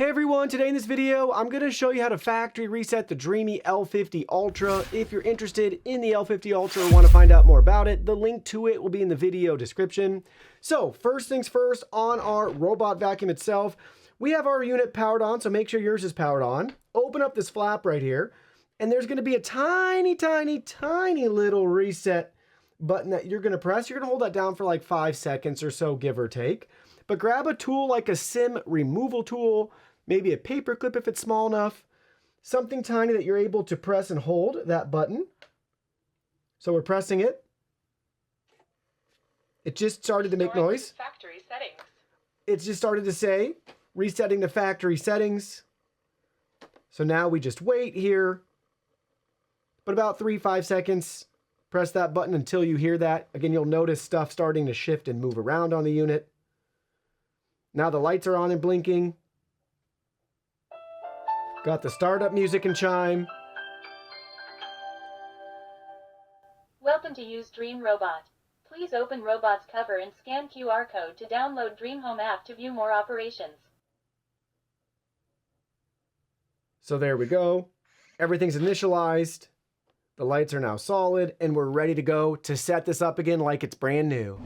Hey everyone, today in this video, I'm going to show you how to factory reset the Dreame L50 Ultra. If you're interested in the L50 Ultra or want to find out more about it, the link to it will be in the video description. So first things first, on our robot vacuum itself, we have our unit powered on, so make sure yours is powered on. Open up this flap right here, and there's going to be a tiny little reset button that you're going to press. You're going to hold that down for like 5 seconds or so, give or take. But grab a tool like a SIM removal tool, maybe a paper clip if it's small enough, something tiny that you're able to press and hold that button. So we're pressing it. It just started to make noise. Factory settings. It's just started to say, resetting the factory settings. So now we just wait here, but about 3-5 seconds. Press that button until you hear that. Again, you'll notice stuff starting to shift and move around on the unit. Now the lights are on and blinking. Got the startup music and chime. Welcome to use Dreame Robot. Please open Robot's cover and scan QR code to download Dreame Home app to view more operations. So there we go. Everything's initialized. The lights are now solid and we're ready to go to set this up again like it's brand new.